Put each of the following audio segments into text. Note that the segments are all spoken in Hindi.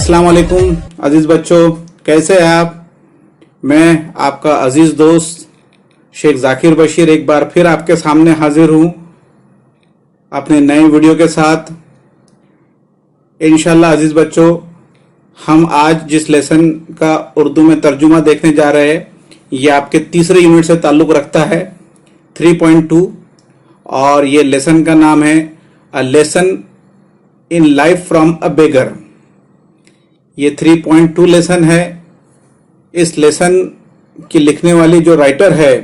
अस्सलाम वालेकुम अजीज बच्चों, कैसे हैं आप। मैं आपका अजीज दोस्त शेख जाकिर बशीर एक बार फिर आपके सामने हाजिर हूं अपने नए वीडियो के साथ। इंशाल्लाह अजीज बच्चों, हम आज जिस लेसन का उर्दू में तर्जुमा देखने जा रहे हैं ये आपके तीसरे यूनिट से ताल्लुक रखता है 3.2 और ये लेसन का नाम है a lesson in life from a beggar. ये 3.2 लेसन है। इस लेसन की लिखने वाली जो राइटर है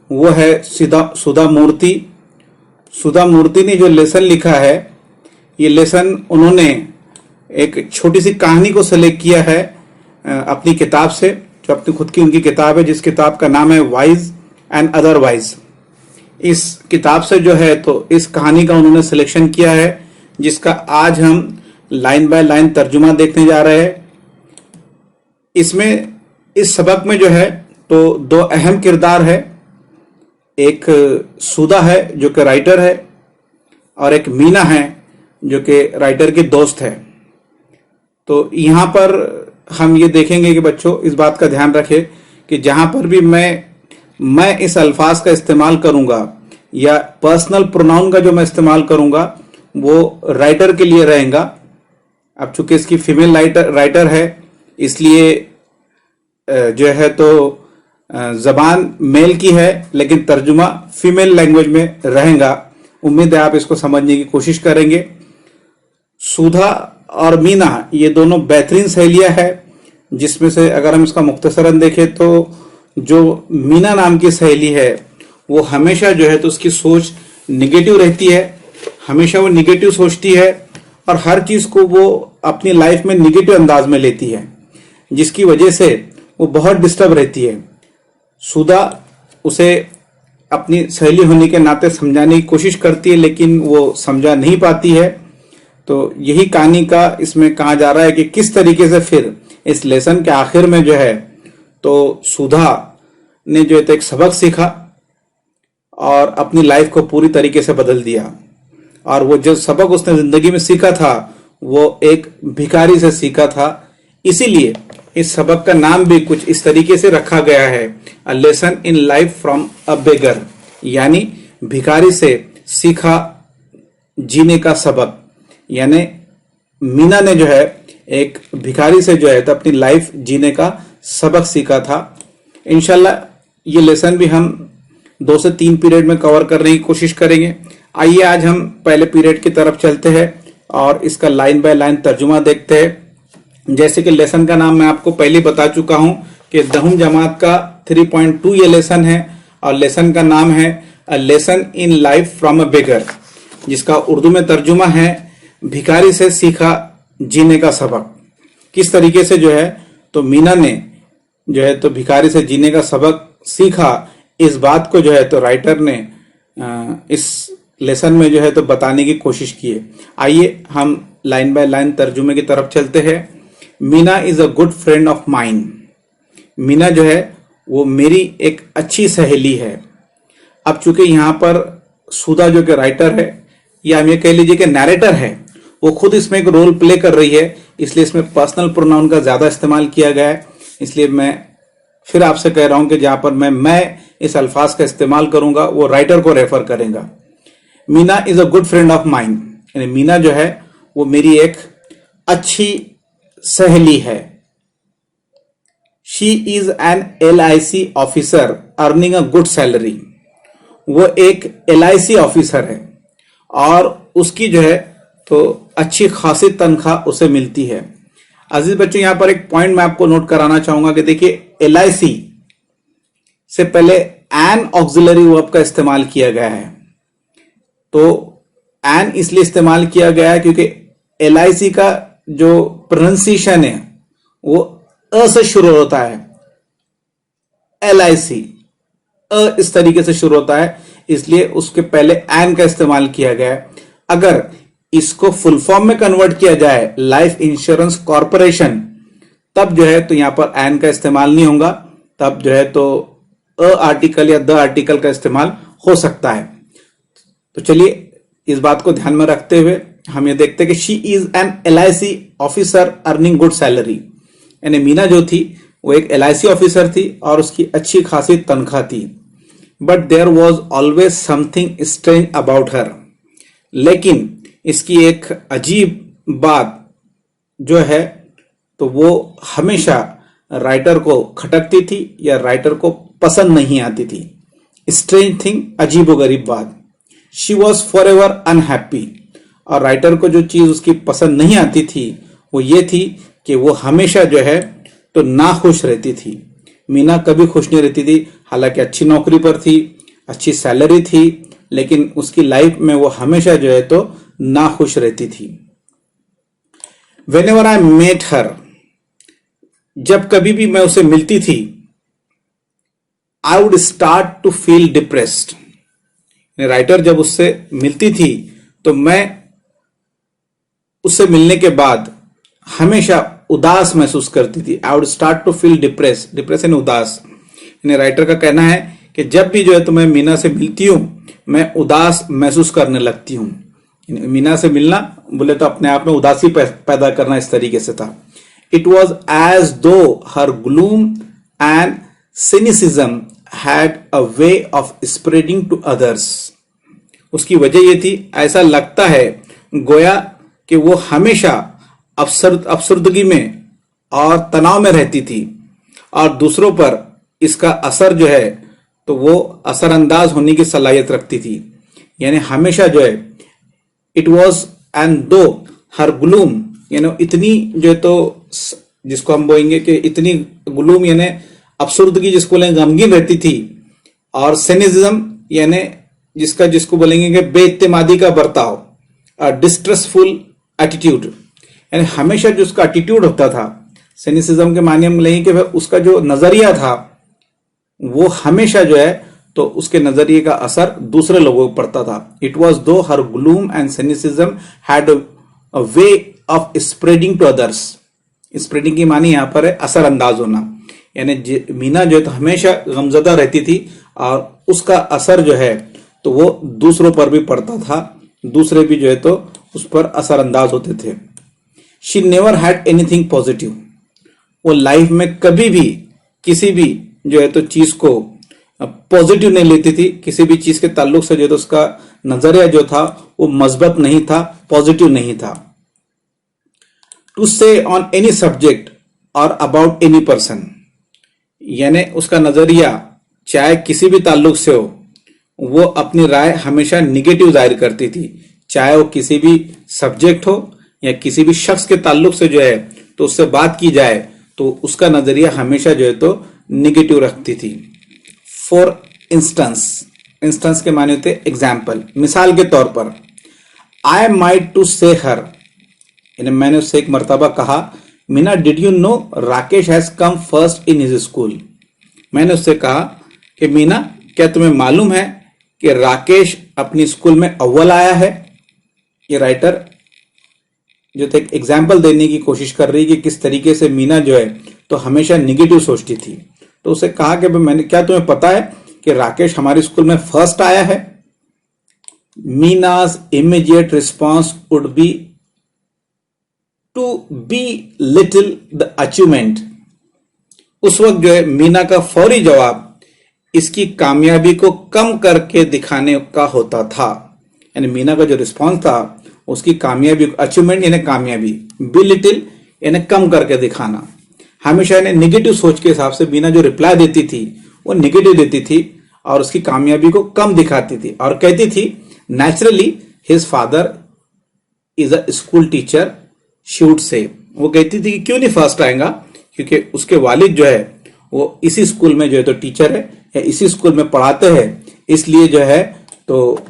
वो है सुधा मूर्ति। सुधा मूर्ति ने जो लेसन लिखा है ये लेसन उन्होंने एक छोटी सी कहानी को सेलेक्ट किया है अपनी किताब से, जो अपनी खुद की उनकी किताब है जिस किताब का नाम है वाइज एंड अदरवाइज। इस किताब से जो है तो इस कहानी का उन्होंने सिलेक्शन किया है जिसका आज हम लाइन बाय लाइन तर्जुमा देखने जा रहे हैं। इसमें इस सबक में जो है तो दो अहम किरदार है, एक सुधा है जो कि राइटर है और एक मीना है जो कि राइटर की दोस्त है। तो यहां पर हम ये देखेंगे कि बच्चों इस बात का ध्यान रखें कि जहां पर भी मैं इस अल्फाज का इस्तेमाल करूंगा या पर्सनल प्रोनाउन का जो मैं इस्तेमाल करूंगा वो राइटर के लिए रहेगा। अब चूंकि इसकी फीमेल राइटर है इसलिए जो है तो जबान मेल की है लेकिन तर्जुमा फीमेल लैंग्वेज में रहेगा। उम्मीद है आप इसको समझने की कोशिश करेंगे। सुधा और मीना ये दोनों बेहतरीन सहेलियां हैं जिसमें से अगर हम इसका मुख्तसरन देखें तो जो मीना नाम की सहेली है वो हमेशा जो है तो उसकी सोच निगेटिव रहती है, हमेशा वो निगेटिव सोचती है और हर चीज को वो अपनी लाइफ में निगेटिव अंदाज में लेती है जिसकी वजह से वो बहुत डिस्टर्ब रहती है। सुधा उसे अपनी सहेली होने के नाते समझाने की कोशिश करती है लेकिन वो समझा नहीं पाती है। तो यही कहानी का इसमें कहा जा रहा है कि किस तरीके से फिर इस लेसन के आखिर में जो है तो सुधा ने जो है तो एक सबक सीखा और अपनी लाइफ को पूरी तरीके से बदल दिया। और वो जो सबक उसने जिंदगी में सीखा था वो एक भिखारी से सीखा था, इसीलिए इस सबक का नाम भी कुछ इस तरीके से रखा गया है a lesson in life from a beggar, यानी भिखारी से सीखा जीने का सबक। यानी मीना ने जो है एक भिखारी से जो है तो अपनी लाइफ जीने का सबक सीखा था। इंशाल्लाह ये लेसन भी हम 2 से 3 पीरियड में कवर करने की कोशिश करेंगे। आइए आज हम पहले पीरियड की तरफ चलते हैं और इसका लाइन बाय लाइन तर्जुमा देखते हैं। जैसे कि लेसन का नाम मैं आपको पहले बता चुका हूं कि 10वीं जमात का 3.2 ये लेसन है और लेसन का नाम है a lesson in life from a beggar, जिसका उर्दू में तर्जुमा है भिखारी से सीखा जीने का सबक। किस तरीके से जो है तो मीना ने जो है तो भिखारी से जीने का सबक सीखा, इस बात को जो है तो राइटर ने इस लेसन में जो है तो बताने की कोशिश की है। आइए हम लाइन बाय लाइन तर्जुमे की तरफ चलते हैं। Meena is a good friend of mine. Meena जो है वो मेरी एक अच्छी सहेली है। अब चूंकि यहाँ पर सुधा जो कि राइटर है या हम ये कह लीजिए कि नैरेटर है, वो खुद इसमें एक रोल प्ले कर रही है, इसलिए इसमें पर्सनल प्रोनाउन का ज्यादा इस्तेमाल किया गया है। इसलिए मैं फिर आपसे कह रहा हूं कि जहां पर मैं इस अल्फाज का इस्तेमाल करूंगा वो राइटर को रेफर करेगा। Meena is a good friend of mine, यानी मीना जो है वो मेरी एक अच्छी सहेली है। She is an LIC officer earning a good salary. वो एक LIC ऑफिसर है और उसकी जो है तो अच्छी खासी तनख्वाह उसे मिलती है। अजीज बच्चों, यहां पर एक पॉइंट मैं आपको नोट कराना चाहूंगा कि देखिए LIC से पहले एन ऑक्सिलरी वर्ब का इस्तेमाल किया गया है। तो एन इसलिए इस्तेमाल किया गया है क्योंकि LIC का जो प्रोनाउंसिएशन है वो अ से शुरू होता है। LIC इस तरीके से शुरू होता है, इसलिए उसके पहले एन का इस्तेमाल किया गया है। अगर इसको फुल फॉर्म में कन्वर्ट किया जाए लाइफ इंश्योरेंस कॉर्पोरेशन, तब जो है तो यहां पर एन का इस्तेमाल नहीं होगा, तब जो है तो अ आर्टिकल या द आर्टिकल का इस्तेमाल हो सकता है। तो चलिए इस बात को ध्यान में रखते हुए हम ये देखते हैं कि she is an LIC officer earning good salary, यानी मीना जो थी वो एक LIC ऑफिसर थी और उसकी अच्छी खासी तनख्वाह थी। But there was always something strange about her, लेकिन इसकी एक अजीब बात जो है तो वो हमेशा राइटर को खटकती थी या राइटर को पसंद नहीं आती थी। स्ट्रेंज थिंग, अजीबोगरीब बात। She was for ever unhappy, और राइटर को जो चीज उसकी पसंद नहीं आती थी वो ये थी कि वो हमेशा जो है तो नाखुश रहती थी। मीना कभी खुश नहीं रहती थी, हालांकि अच्छी नौकरी पर थी, अच्छी सैलरी थी, लेकिन उसकी लाइफ में वो हमेशा जो है तो नाखुश रहती थी। Whenever I met her, जब कभी भी मैं उसे मिलती थी, I would start to feel depressed। Writer जब उससे मिलती थी तो मैं उससे मिलने के बाद हमेशा उदास महसूस करती थी। I would start to feel depressed, depression उदास। राइटर का कहना है कि जब भी जो है तो मैं मीना से मिलती हूं मैं उदास महसूस करने लगती हूं। मीना से मिलना बोले तो अपने आप में उदासी पैदा करना इस तरीके से था। It was as though her gloom and cynicism had a way of spreading to others. उसकी वजह यह थी, ऐसा लगता है गोया कि वो हमेशा अफसरदगी में और तनाव में रहती थी और दूसरों पर इसका असर जो है तो वो असरअंदाज होने की सलाहियत रखती थी। यानी हमेशा जो है इट वॉज एंड दो हर ग्लूम, यानी इतनी जो है तो जिसको हम बोलेंगे कि इतनी ग्लूम यानी अफसरदगी जिसको बोलेंगे गमगीन रहती थी, और सिनिज्म यानी जिसको बोलेंगे कि बेइत्तेमादी का बर्ताव, डिस्ट्रेसफुल एटीट्यूड, यानी हमेशा जो उसका एटीट्यूड होता था, सिनिसिज्म के माने हम लेंगे कि उसका जो नजरिया था वो हमेशा जो है तो उसके नजरिए का असर दूसरे लोगों पर पड़ता था। It was though her gloom and cynicism had a way of spreading to others. Spreading की मानी यहां पर है असरअंदाज होना, यानी मीना जो है तो हमेशा गमजदा रहती थी और उसका असर जो है तो वो दूसरों पर भी पड़ता था, दूसरे भी जो है तो उस पर असरअंदाज होते थे। She never had anything positive, वो लाइफ में कभी भी किसी भी जो है तो चीज को पॉजिटिव नहीं लेती थी, किसी भी चीज के ताल्लुक से जो है तो उसका नजरिया जो था वो मजबूत नहीं था, पॉजिटिव नहीं था। टू से ऑन एनी सब्जेक्ट और अबाउट एनी पर्सन, यानी उसका नजरिया चाहे किसी भी ताल्लुक से हो वो अपनी राय हमेशा निगेटिव जाहिर करती थी, चाहे वो किसी भी सब्जेक्ट हो या किसी भी शख्स के ताल्लुक से जो है तो उससे बात की जाए तो उसका नजरिया हमेशा जो है तो निगेटिव रखती थी। फॉर इंस्टेंस के माने होते एग्जाम्पल, मिसाल के तौर पर आई माइट टू से हर, मैंने उससे एक मर्तबा कहा, Meena did you know Rakesh has come first in his school. मैंने उससे कहा कि मीना क्या तुम्हें मालूम है कि राकेश अपनी स्कूल में अव्वल आया है। ये राइटर जो थे एग्जाम्पल देने की कोशिश कर रही कि किस तरीके से मीना जो है तो हमेशा निगेटिव सोचती थी। तो उसे कहा कि मैंने, क्या तुम्हें पता है कि राकेश हमारे स्कूल में फर्स्ट आया है। Meena's immediate response would be to belittle the achievement. उस वक्त जो है मीना का फौरी जवाब इसकी कामयाबी को कम करके दिखाने का होता था। यानी मीना का जो रिस्पॉन्स था उसकी कामयाबी, अचीवमेंट यानी कामयाबी, बी लिटिल यानी कम करके दिखाना। हमेशा यानी निगेटिव सोच के हिसाब से मीना जो रिप्लाई देती थी वो निगेटिव देती थी और उसकी कामयाबी को कम दिखाती थी और कहती थी naturally his father is a school teacher she would say. वो कहती थी कि क्यों नहीं फर्स्ट आएगा, क्योंकि उसके वालिद जो है वो इसी स्कूल में जो है तो टीचर है या इसी स्कूल में पढ़ाते हैं, इसलिए जो है तो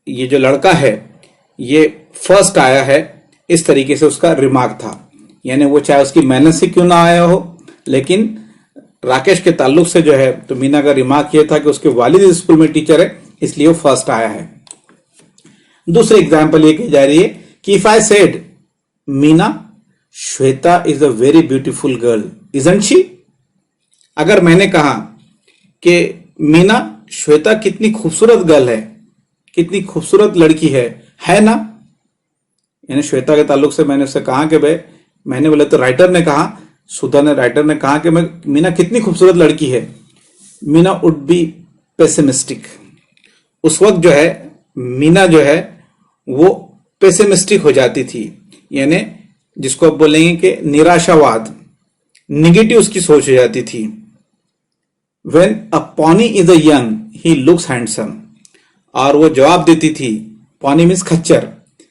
ये जो लड़का है ये फर्स्ट आया है। इस तरीके से उसका रिमार्क था। यानी वो चाहे उसकी मेहनत से क्यों ना आया हो, लेकिन राकेश के ताल्लुक से जो है तो मीना का रिमार्क ये था कि उसके वालिद इस स्कूल में टीचर है इसलिए वो फर्स्ट आया है। दूसरी एग्जाम्पल ये कही जा रही है कि if I said Meena Shweta is a very beautiful girl isn't she. अगर मैंने कहा कि मीना श्वेता कितनी खूबसूरत गर्ल है, कितनी खूबसूरत लड़की है ना, यानी श्वेता के ताल्लुक से मैंने उससे कहा कि भाई, मैंने बोले तो राइटर ने कहा, सुधा ने, राइटर ने कहा कि मैं, मीना कितनी खूबसूरत लड़की है, मीना वुड बी पेसिमिस्टिक। उस वक्त जो है मीना जो है वो पेसिमिस्टिक हो जाती थी, यानी जिसको आप बोलेंगे कि निराशावाद, निगेटिव उसकी सोच हो जाती थी। When a pony is a young, he looks handsome। और वो जवाब देती थी, पॉनी मीन्स खच्चर,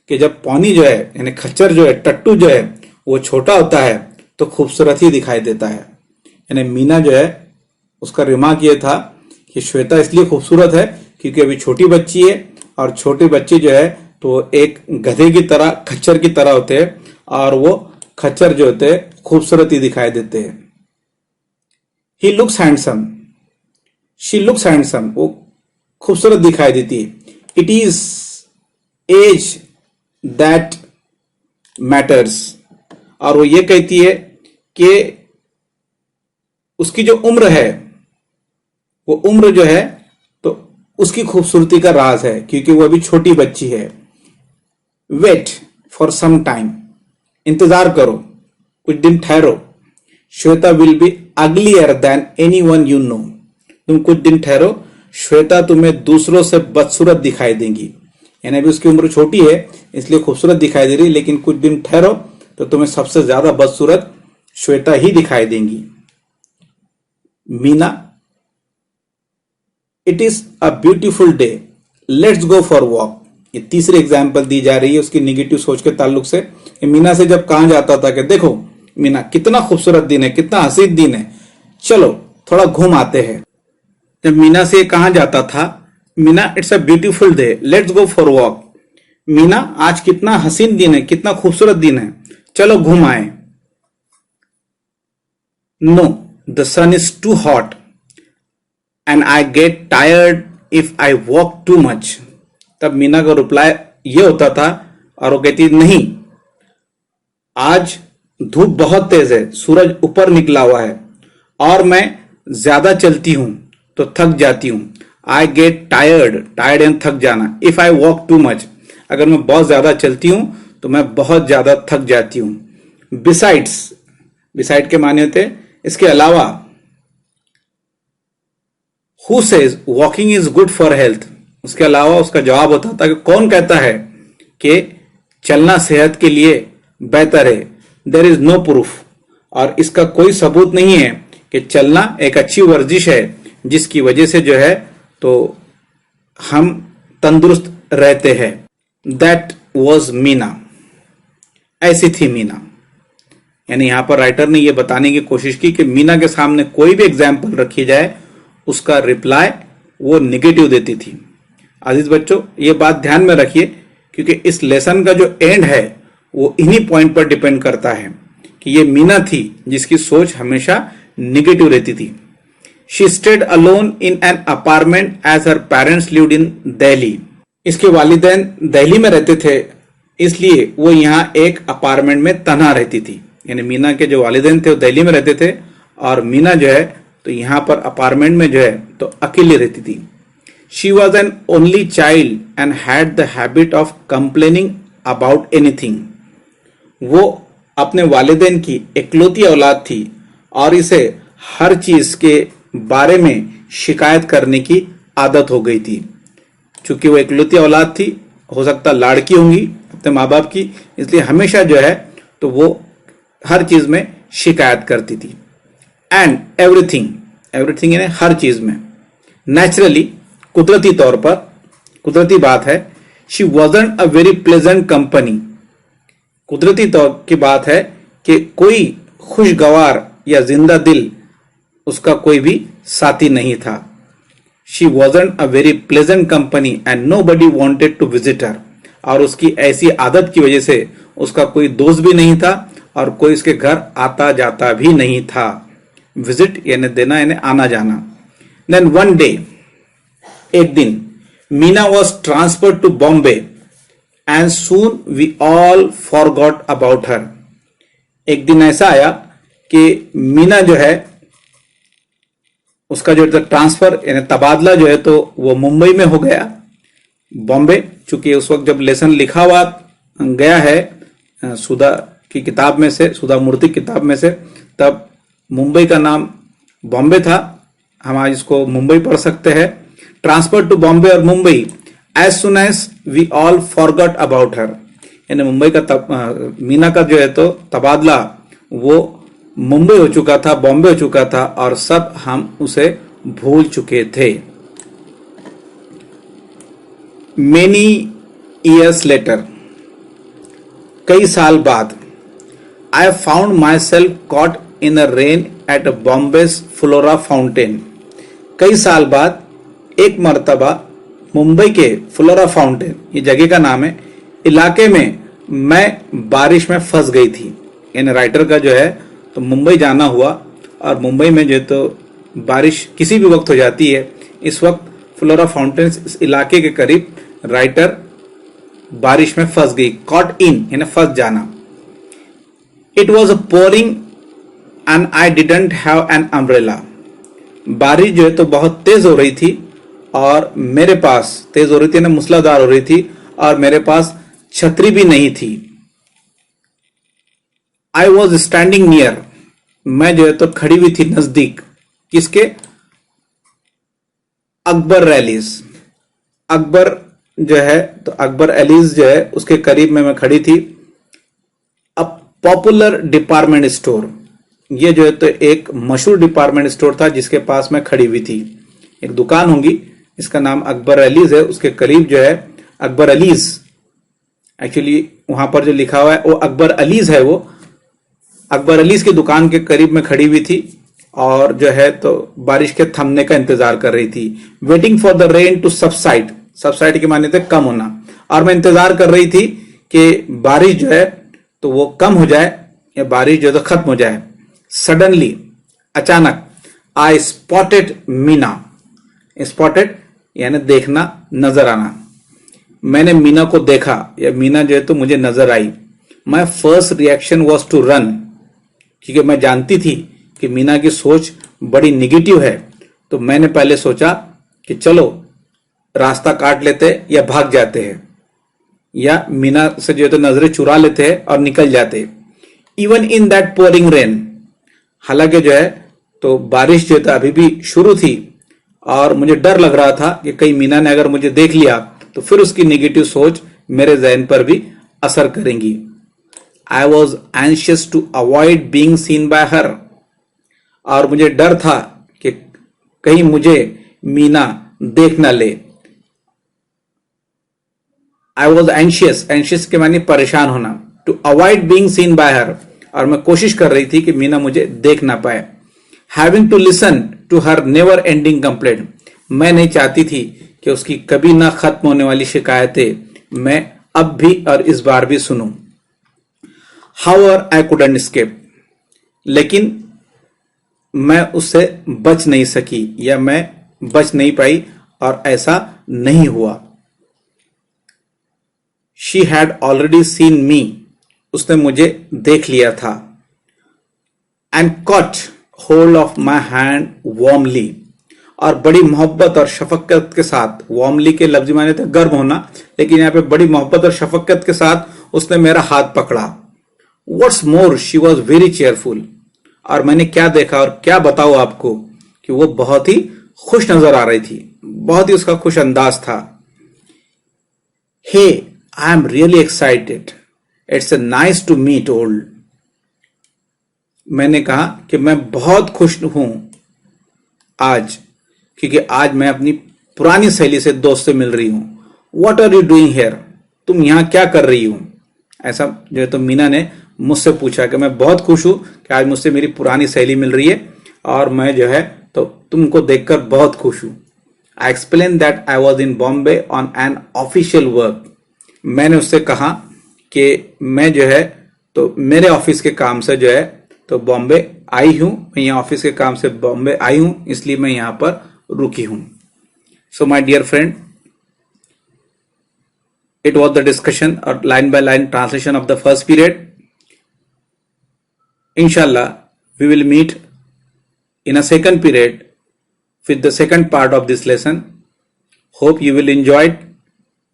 कि जब पॉनी जो है यानी खच्चर जो है, टट्टू जो है वो छोटा होता है तो खूबसूरत ही दिखाई देता है। यानी मीना जो है उसका रिमार्क ये था कि श्वेता इसलिए खूबसूरत है क्योंकि अभी छोटी बच्ची है, और छोटे बच्चे जो है तो एक गधे की तरह, खच्चर की तरह होते हैं, और वो खच्चर जो होते हैं खूबसूरत ही दिखाई देते हैं। He looks handsome, she looks handsome, वो खूबसूरत दिखाई देती है। It is age that matters, और वो ये कहती है कि उसकी जो उम्र है, वो उम्र जो है तो उसकी खूबसूरती का राज है, क्योंकि वो अभी छोटी बच्ची है। वेट फॉर सम टाइम, इंतजार करो, कुछ दिन ठहरो। Shweta will be uglier than anyone you know, तुम कुछ दिन ठहरो, श्वेता तुम्हें दूसरों से बदसूरत दिखाई देंगी। यानी अभी उसकी उम्र छोटी है इसलिए खूबसूरत दिखाई दे रही, लेकिन कुछ दिन ठहरो तो तुम्हें सबसे ज्यादा बदसूरत श्वेता ही दिखाई देंगी। Meena, it is a beautiful day, let's go for walk. ये तीसरी एग्जाम्पल दी जा रही है उसकी निगेटिव सोच के ताल्लुक से। मीना से जब कहा जाता था कि देखो मीना, कितना खूबसूरत दिन है, कितना हसीन दिन है, चलो थोड़ा घूम आते हैं। जब मीना से कहा जाता था, Meena it's a beautiful day, let's go for walk, Meena आज कितना हसीन दिन है, कितना खूबसूरत दिन है, चलो घूम आए। No, the sun is too hot and I get tired if I walk too much. तब मीना का रिप्लाई ये होता था, और वो कहती नहीं, आज धूप बहुत तेज है, सूरज ऊपर निकला हुआ है, और मैं ज्यादा चलती हूं तो थक जाती हूं। आई गेट टायर्ड, टायर्ड एंड थक जाना, if I walk too much, अगर मैं बहुत ज्यादा चलती हूं तो मैं बहुत ज्यादा थक जाती हूं। बिसाइड्स, बिसाइड के माने होते इसके अलावा। Who says walking is good for health, उसके अलावा उसका जवाब होता था कि कौन कहता है कि चलना सेहत के लिए बेहतर है। देयर इज नो प्रूफ, और इसका कोई सबूत नहीं है कि चलना एक अच्छी वर्जिश है जिसकी वजह से जो है तो हम तंदुरुस्त रहते हैं। दैट वॉज मीना, ऐसी थी मीना। यानी यहां पर राइटर ने यह बताने की कोशिश की कि मीना के सामने कोई भी एग्जाम्पल रखी जाए उसका रिप्लाई वो निगेटिव देती थी। अजीज बच्चों, ये बात ध्यान में रखिए, क्योंकि इस लेसन का जो एंड है वो इन्हीं पॉइंट पर डिपेंड करता है कि ये मीना थी जिसकी सोच हमेशा निगेटिव रहती थी। She stayed alone in an apartment as her parents lived in Delhi. इसके वालिदैन दिल्ली में रहते थे, इसलिए वो यहाँ एक अपार्टमेंट में तन्हा रहती थी। यानी मीना के जो वालिदैन थे वो दिल्ली में रहते थे, और मीना जो है तो यहाँ पर अपार्टमेंट में जो है तो अकेली रहती थी। She was an only child and had the habit of complaining about anything. वो अपने वालिदैन की इकलौती औलाद थी और इसे हर चीज के बारे में शिकायत करने की आदत हो गई थी। चूंकि वो इकलौती औलाद थी, हो सकता लाड़की होंगी अपने माँ बाप की, इसलिए हमेशा जो है तो वो हर चीज में शिकायत करती थी। एंड एवरीथिंग, एवरीथिंग यानी हर चीज में। नेचुरली, कुदरती तौर पर, कुदरती बात है, she wasn't a very pleasant company. कुदरती तौर की बात है कि कोई खुशगवार या जिंदा दिल उसका कोई भी साथी नहीं था। She wasn't a very pleasant company and nobody wanted to visit her. और उसकी ऐसी आदत की वजह से उसका कोई दोस्त भी नहीं था और कोई उसके घर आता जाता भी नहीं था। विजिट यानी देना, यानी आना जाना। देन वन डे, एक दिन, Meena was transfer to Bombay and soon we all forgot about her. एक दिन ऐसा आया कि मीना जो है उसका जो ट्रांसफर यानी तबादला जो है तो वो मुंबई में हो गया। बॉम्बे, चूंकि उस वक्त जब लेसन लिखा हुआ गया है सुधा की किताब में से, सुधा मूर्ति की किताब में से, तब मुंबई का नाम बॉम्बे था। हम आज इसको मुंबई पढ़ सकते हैं। ट्रांसफर टू बॉम्बे और Mumbai as soon as we all forgot about her, यानी मुंबई का मीना का जो है तो तबादला वो मुंबई हो चुका था, बॉम्बे हो चुका था, और सब हम उसे भूल चुके थे। मेनी ईयर्स लेटर, कई साल बाद, I found myself caught in a rain at Bombay's Flora Fountain. कई साल बाद एक मर्तबा मुंबई के फ्लोरा फाउंटेन, ये जगह का नाम है, इलाके में मैं बारिश में फंस गई थी। यानी राइटर का जो है तो मुंबई जाना हुआ, और मुंबई में जो है तो बारिश किसी भी वक्त हो जाती है। इस वक्त फ्लोरा फाउंटेन इस इलाके के करीब राइटर बारिश में फंस गई। कॉट इन यानी फंस जाना। It was pouring and I didn't have an umbrella. बारिश जो है तो बहुत तेज हो रही थी, और मेरे पास तेज हो रही थी ना, मूसलाधार हो रही थी, और मेरे पास छतरी भी नहीं थी। आई वॉज स्टैंडिंग नियर, मैं जो है तो खड़ी हुई थी नजदीक। किसके? अकबर रैलीज। अकबर जो है तो अकबर एलीज जो है उसके करीब में मैं खड़ी थी। अ पॉपुलर डिपार्टमेंट स्टोर, ये जो है तो एक मशहूर डिपार्टमेंट स्टोर था जिसके पास मैं खड़ी हुई थी। एक दुकान होगी, इसका नाम अकबर अलीज है, उसके करीब जो है अकबर अलीज, एक्चुअली वहां पर जो लिखा हुआ है वो अकबर अलीज है। वो अकबर अलीज की दुकान के करीब में खड़ी हुई थी, और जो है तो बारिश के थमने का इंतजार कर रही थी। Waiting for the rain to subside, subside के माने थे कम होना, और मैं इंतजार कर रही थी कि बारिश जो है तो वो कम हो जाए, या बारिश जो है तो खत्म हो जाए। सडनली, अचानक, आई स्पॉटेड मीना। स्पॉटेड यानी देखना, नजर आना। मैंने मीना को देखा, या मीना जो है तो मुझे नजर आई। My first reaction was to run, क्योंकि मैं जानती थी कि मीना की सोच बड़ी निगेटिव है। तो मैंने पहले सोचा कि चलो रास्ता काट लेते या भाग जाते हैं, या मीना से जो है तो नजरें चुरा लेते हैं और निकल जाते। Even in that pouring rain, हालांकि जो है तो बारिश जो था अभी भी शुरू थी, और मुझे डर लग रहा था कि कहीं मीना ने अगर मुझे देख लिया तो फिर उसकी नेगेटिव सोच मेरे जहन पर भी असर करेंगी। I was anxious to avoid being seen by her, और मुझे डर था कि कहीं मुझे मीना देख ना ले। आई वॉज एंशियस, एंशियस के माने परेशान होना, to avoid being seen by her, और मैं कोशिश कर रही थी कि मीना मुझे देख ना पाए। Having to listen to her never ending complaint, मैं नहीं चाहती थी कि उसकी कभी ना खत्म होने वाली शिकायतें मैं अब भी और इस बार भी सुनूं। हाउएवर आई कुडंट एस्केप, लेकिन मैं उससे बच नहीं सकी, या मैं बच नहीं पाई, और ऐसा नहीं हुआ। शी हैड ऑलरेडी सीन मी, उसने मुझे देख लिया था। And cot hold of my hand warmly, और बड़ी मोहब्बत और शफकत के साथ, वार्मली के लफ्ज माने थे गर्म होना, लेकिन यहाँ पे बड़ी मोहब्बत और शफकत के साथ उसने मेरा हाथ पकड़ा। What's more she was very cheerful, और मैंने क्या देखा और क्या बताऊं आपको कि वो बहुत ही खुश नजर आ रही थी, बहुत ही उसका खुश अंदाज था। Hey, I am really excited, it's nice to meet old. मैंने कहा कि मैं बहुत खुश हूं आज, क्योंकि आज मैं अपनी पुरानी सहेली से, दोस्त से मिल रही हूं। What are you doing here, तुम यहां क्या कर रही हो? ऐसा जो है तो मीना ने मुझसे पूछा कि मैं बहुत खुश हूं कि आज मुझसे मेरी पुरानी सहेली मिल रही है, और मैं जो है तो तुमको देखकर बहुत खुश हूं। I explain that I was in Bombay on an official work. मैंने उससे कहा कि मैं जो है तो मेरे ऑफिस के काम से जो है तो बॉम्बे आई हूं, मैं यहाँ ऑफिस के काम से बॉम्बे आई हूं, इसलिए मैं यहां पर रुकी हूं। So my dear friend, it was the discussion or line by line translation of the first period. Inshallah, we will meet in a second period with the second part of this lesson. Hope you will enjoy it.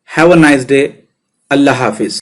Have a nice day. Allah Hafiz.